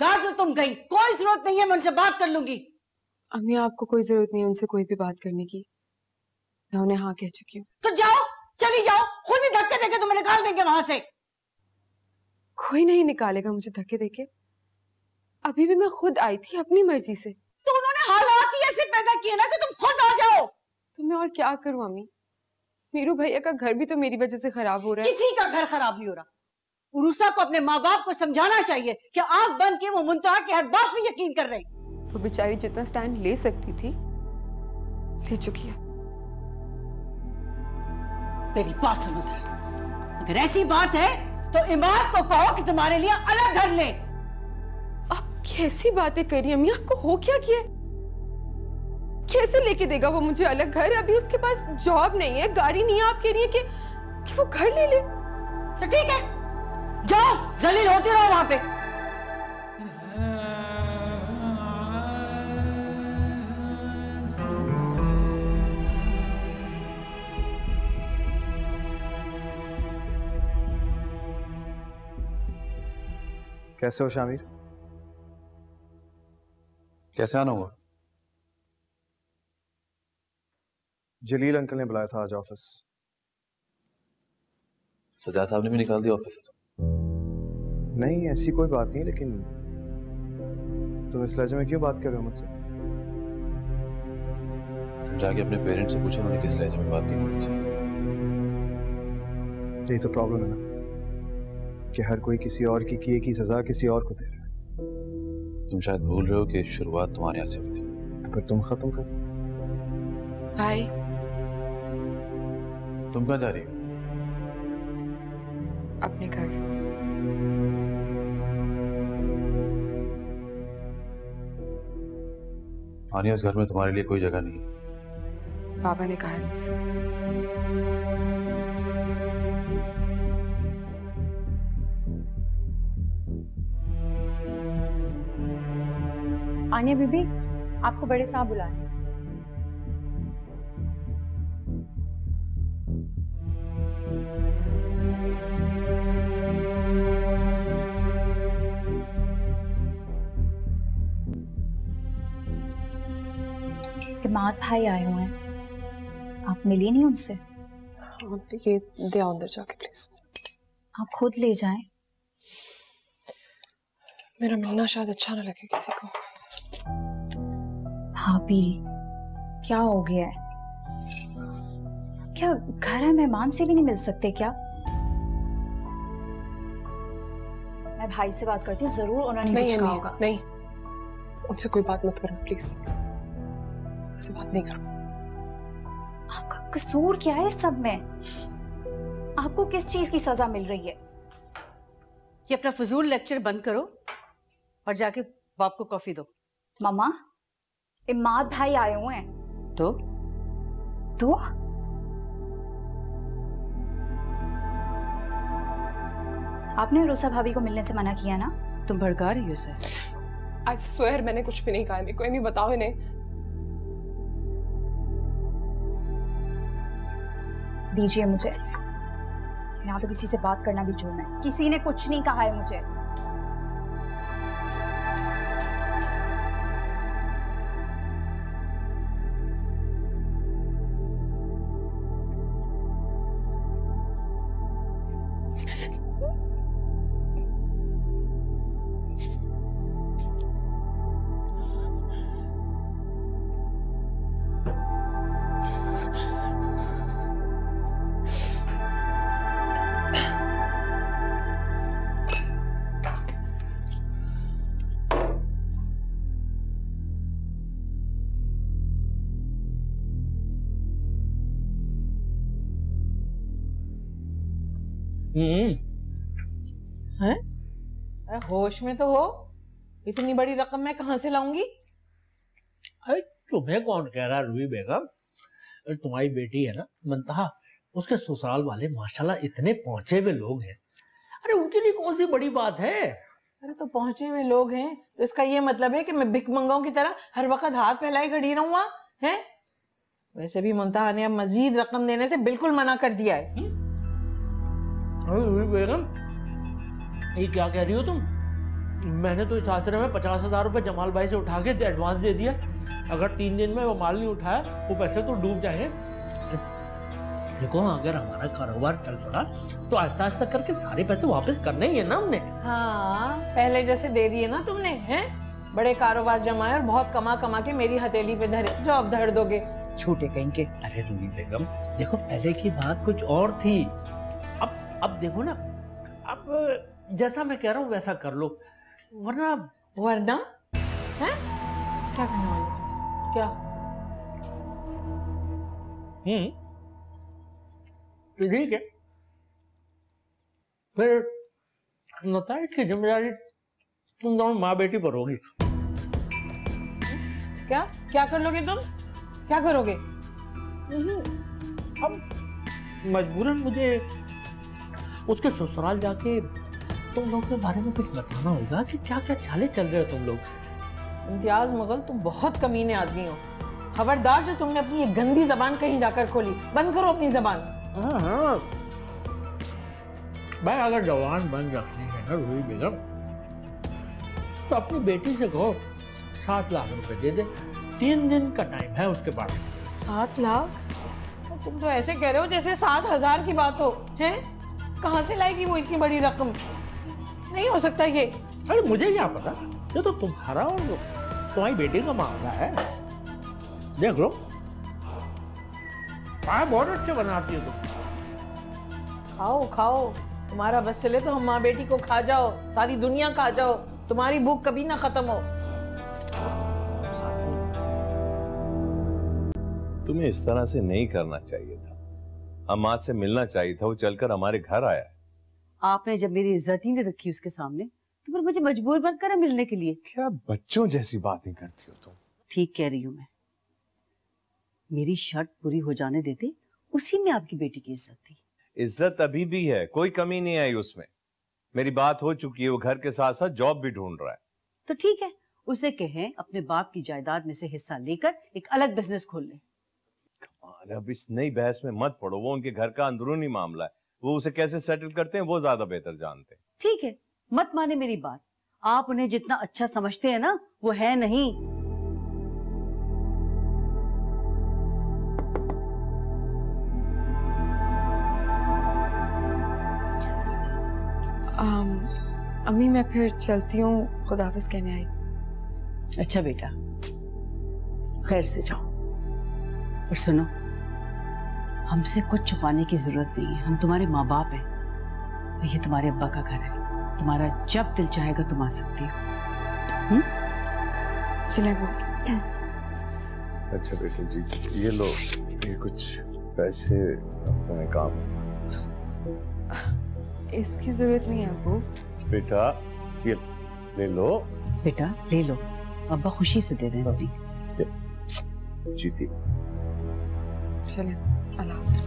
खबरदार जो तुम गई, कोई जरूरत नहीं है, मैं उनसे बात कर लूंगी। अम्मी आपको कोई जरूरत नहीं है उनसे कोई भी बात करने की, मैं उन्हें हाँ कह चुकी हूँ। तो जाओ, चली जाओ, खुद ही धक्के देके तुम्हें निकाल देंगे वहां से। कोई नहीं निकालेगा मुझे धक्के देके, अभी भी मैं खुद आई थी अपनी मर्जी से। तो उन्होंने हालात ही ऐसे पैदा किए ना कि तुम खुद आ जाओ। तो मैं और क्या करूं अम्मी, मीरू भैया का घर भी तो मेरी वजह से खराब हो रहा है। किसी का घर खराब नहीं हो रहा। उरुसा को अपने माँ बाप को समझाना चाहिए कि आंख बंद के वो मुंतहा के हर बात में यकीन कर रहे हैं। वो बेचारी जितना स्टैंड ले सकती थी ले चुकी है। मेरी बात सुनो, अगर ऐसी बात है तो इमाद को कहो कि तुम्हारे लिए अलग घर ले। आप कैसी बातें कर रही हैं अम्मी, आपको हो क्या किया? कैसे लेके देगा वो मुझे अलग घर? अभी उसके पास जॉब नहीं है, गाड़ी नहीं है, आप कह रही है कि वो घर ले ले। तो ठीक है, जाओ जलील होती रहो वहां पे। कैसे हो शामिर? कैसे आना हुआ? जलील अंकल ने बुलाया था आज ऑफिस। सजाद साहब ने भी निकाल दिया ऑफिस से? नहीं ऐसी कोई बात नहीं, लेकिन तुम इस लहजे में क्यों बात कर रहे हो मुझसे? तुम जाके अपने पेरेंट्स से पूछो उन्होंने किस लहजे में बात की थी मुझसे। यही तो प्रॉब्लम है ना कि हर कोई किसी और की किए की सजा किसी और को दे रहा है। तुम शायद भूल रहे हो कि शुरुआत तुम्हारे यहाँ से हुई थी। तो फिर तुम खत्म कर। भाई तुम कहाँ जा रही हो? अपने घर। आनिया, इस घर में तुम्हारे लिए कोई जगह नहीं। पापा ने कहा है मुझसे। आनिया बीबी, आपको बड़े साहब बुलाए। इमाद भाई आए हुए हैं, आप मिली नहीं उनसे? ये दे आओ अंदर जाके प्लीज। आप खुद ले जाएं। मेरा मिलना शायद अच्छा ना लगे किसी को। भाभी क्या हो गया है? क्या घर है, मेहमान से भी नहीं मिल सकते क्या? मैं भाई से बात करती हूँ, जरूर उन्होंने कुछ कहा होगा। नहीं, उनसे कोई बात मत करो प्लीज, उनसे बात नहीं करो। आपका कसूर क्या है इस सब में? आपको किस चीज की सजा मिल रही है? ये अपना फजूल लेक्चर बंद करो और जाके बाप को कॉफी दो। मम्मा, इमाद भाई आए हुए हैं। तो आपने रुसा भाभी को मिलने से मना किया ना? तुम भड़का रही हो सर। आई स्वेयर मैंने कुछ भी नहीं कहा। मेरे को एमी बताओ इन्हें। दीजिए मुझे, यहाँ तो किसी से बात करना भी जुर्म है। किसी ने कुछ नहीं कहा है मुझे। हैं? होश में तो हो, इतनी बड़ी रकम मैं कहां से लाऊंगी? अरे तुम्हें कौन कह रहा रूही बेगम, तुम्हारी बेटी है ना मुंतहा, उसके ससुराल वाले माशाल्लाह इतने पहुंचे हुए लोग हैं। अरे उनके लिए कौन सी बड़ी बात है? अरे तो पहुंचे हुए लोग हैं तो इसका ये मतलब है कि मैं भिख मंगाऊं की तरह हर वक्त हाथ फैलाए खड़ी रहूंगा? हैं? वैसे भी मुंतहा ने अब मजीद रकम देने से बिल्कुल मना कर दिया है। अरे रूही बेगम, ये क्या कह रही हो तुम? मैंने तो इस आश्रम में 50,000 रुपए जमाल भाई से उठा के एडवांस दे दिया। अगर 3 दिन में वो माल नहीं उठाया वो पैसे तो डूब जाएंगे। देखो अगर हमारा कारोबार चल पड़ा तो आहिस्ता आहिस्ता करके सारे पैसे वापस करने ही है ना हमने। हाँ, पहले जैसे दे दिए ना तुमने, हैं? बड़े कारोबार जमाए और बहुत कमा कमा के मेरी हथेली पे धरे, जो अब धर दोगे। छूटे कहीं के। अरे रूही बेगम, देखो पहले की बात कुछ और थी। अब देखो ना, अब जैसा मैं कह रहा हूँ वैसा कर लो, वरना हैं? क्या करना वाले तुम? क्या? ठीक है, फिर नताइज की जिम्मेदारी तुम दोनों माँ बेटी पर होगी। क्या क्या कर लोगे तुम? क्या करोगे? अब मजबूरन मुझे उसके ससुराल जाके तुम लोग के बारे में कुछ बताना होगा कि क्या क्या चाले चल रहे हो तुम लोग। इम्तियाज मुगल, तुम बहुत कमीने आदमी हो। खबरदार जो तुमने अपनी ये गंदी जबान कहीं जाकर खोली, बंद करो अपनी जबान। हाँ, भाई अगर जवान बंद रखनी है ना रूही बेगम, तो अपनी बेटी से कहो 7 लाख रुपए दे दे। 3 दिन का टाइम है उसके पास। 7 लाख? तुम तो ऐसे कह रहे हो जैसे 7,000 की बात हो, हैं? कहाँ से लाएगी वो इतनी बड़ी रकम? नहीं हो सकता ये। अरे मुझे क्या पता, ये तो तुम्हारा और तुम्हारी बेटी का मामला है। देख लो, पाए बहुत अच्छे बनाती है तुम। खाओ खाओ, तुम्हारा बस चले तो हम माँ बेटी को खा जाओ, सारी दुनिया खा जाओ, तुम्हारी भूख कभी ना खत्म हो। तुम्हें इस तरह से नहीं करना चाहिए था। अम्माद से मिलना चाहिए था, वो चलकर हमारे घर आया है। आपने जब मेरी इज्जत ही नहीं रखी उसके सामने तो फिर मुझे मजबूर मत करा मिलने के लिए। क्या बच्चों जैसी बातें करती हो तुम? ठीक कह रही हूँ मैं। मेरी शर्त पूरी हो जाने देते, उसी में आपकी बेटी की इज्जत थी। इज्जत अभी भी है, कोई कमी नहीं आई उसमें। मेरी बात हो चुकी है, वो घर के साथ साथ जॉब भी ढूंढ रहा है। तो ठीक है, उसे कहें अपने बाप की जायदाद में से हिस्सा लेकर एक अलग बिजनेस खोल ले। अब इस नई बहस में मत पड़ो, वो उनके घर का अंदरूनी मामला है, वो उसे कैसे सेटल करते हैं वो ज्यादा बेहतर जानते हैं। ठीक है, मत माने मेरी बात। आप उन्हें जितना अच्छा समझते हैं ना, वो है नहीं। अम्मी मैं फिर चलती हूँ, खुदाफिज कहने आई। अच्छा बेटा, खैर से जाओ। और सुनो, हमसे कुछ छुपाने की जरूरत नहीं है। हम तुम्हारे माँ बाप हैं और ये तुम्हारे अब्बा का घर है। तुम्हारा जब दिल चाहेगा तुम आ सकती हो। चले वो। अच्छा बेटे जी, ये लो, ये कुछ पैसे तुम्हें काम। इसकी जरूरत नहीं है अब्बू। बेटा ये ले लो। बेटा ले लो, अब्बा खुशी से दे रहे हैं अपनी। जीती। चले, अल्लाह हाफ़िज़।